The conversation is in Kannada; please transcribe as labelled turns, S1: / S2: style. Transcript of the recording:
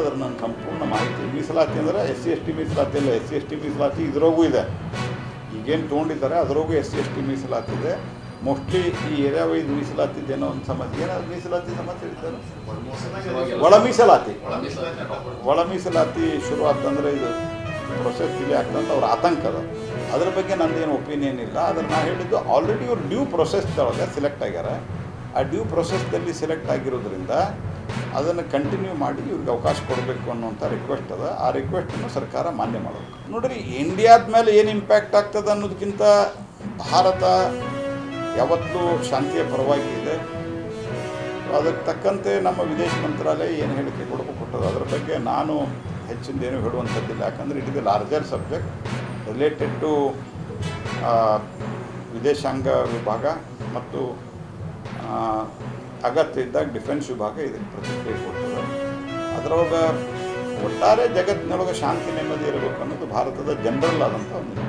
S1: ಅದರ ನನ್ನ ಸಂಪೂರ್ಣ ಮಾಹಿತಿ. ಮೀಸಲಾತಿ ಅಂದರೆ SC ST ಮೀಸಲಾತಿ ಇಲ್ಲ, SC ST ಮೀಸಲಾತಿ ಇದರಾಗೂ ಇದೆ. ಈಗೇನು ತೊಗೊಂಡಿದ್ದಾರೆ ಅದರಾಗೂ SC ST ಮೀಸಲಾತಿ ಇದೆ. ಮೋಸ್ಟ್ಲಿ ಈ ಏರಿಯಾ ವೈಸ್ ಮೀಸಲಾತಿದ್ದೇನೋ ಒಂದು ಸಮಸ್ಯೆ. ಏನಾದ್ರು ಮೀಸಲಾತಿ ಸಮಸ್ಯೆ ಇರ್ತಾರೆ. ಒಳ ಮೀಸಲಾತಿ ಶುರು ಆಗ್ತಂದ್ರೆ ಇದು ಪ್ರೊಸೆಸ್ ಡಿಲೇ ಆಗ್ತಂತ ಅವ್ರ ಆತಂಕ ಅದ. ಅದ್ರ ಬಗ್ಗೆ ನಂದೇನು ಒಪಿನಿಯನ್ ಇಲ್ಲ. ಅದನ್ನು ನಾನು ಹೇಳಿದ್ದು ಆಲ್ರೆಡಿ ಇವ್ರು ಡ್ಯೂ ಪ್ರೊಸೆಸ್ದೊಳಗೆ ಸೆಲೆಕ್ಟ್ ಆಗ್ಯಾರ. ಆ ಡ್ಯೂ ಪ್ರೊಸೆಸ್ದಲ್ಲಿ ಸೆಲೆಕ್ಟ್ ಆಗಿರೋದ್ರಿಂದ ಅದನ್ನು ಕಂಟಿನ್ಯೂ ಮಾಡಿ ಇವ್ರಿಗೆ ಅವಕಾಶ ಕೊಡಬೇಕು ಅನ್ನೋಂಥ ರಿಕ್ವೆಸ್ಟ್ ಅದ. ಆ ರಿಕ್ವೆಸ್ಟನ್ನು ಸರ್ಕಾರ ಮಾನ್ಯ ಮಾಡಬೇಕು. ನೋಡಿರಿ, ಇಂಡಿಯಾದ ಮೇಲೆ ಏನು ಇಂಪ್ಯಾಕ್ಟ್ ಆಗ್ತದೆ ಅನ್ನೋದಕ್ಕಿಂತ ಭಾರತ ಯಾವತ್ತೂ ಶಾಂತಿಯ ಪರವಾಗಿ ಇದೆ. ಅದಕ್ಕೆ ತಕ್ಕಂತೆ ನಮ್ಮ ವಿದೇಶ ಮಂತ್ರಾಲಯ ಏನು ಹೇಳಿಕೆ ಕೊಟ್ಟದ ಅದರ ಬಗ್ಗೆ ನಾನು ಹೆಚ್ಚಿಂದೇನು ಹೇಳುವಂಥದ್ದಿಲ್ಲ. ಯಾಕಂದರೆ it is a larger subject related to ವಿದೇಶಾಂಗ ವಿಭಾಗ ಮತ್ತು ಅಗತ್ಯ ಇದ್ದಾಗ ಡಿಫೆನ್ಸ್ ವಿಭಾಗ ಇದಕ್ಕೆ ಪ್ರತಿಕ್ರಿಯೆ ಕೊಡ್ತದೆ. ಅದರೊಳಗೆ ಒಟ್ಟಾರೆ ಜಗತ್ತಿನೊಳಗೆ ಶಾಂತಿ ನೆಮ್ಮದಿ ಇರಬೇಕು ಅನ್ನೋದು ಭಾರತದ ಜನರಲ್ ಆದಂಥ ಒಂದು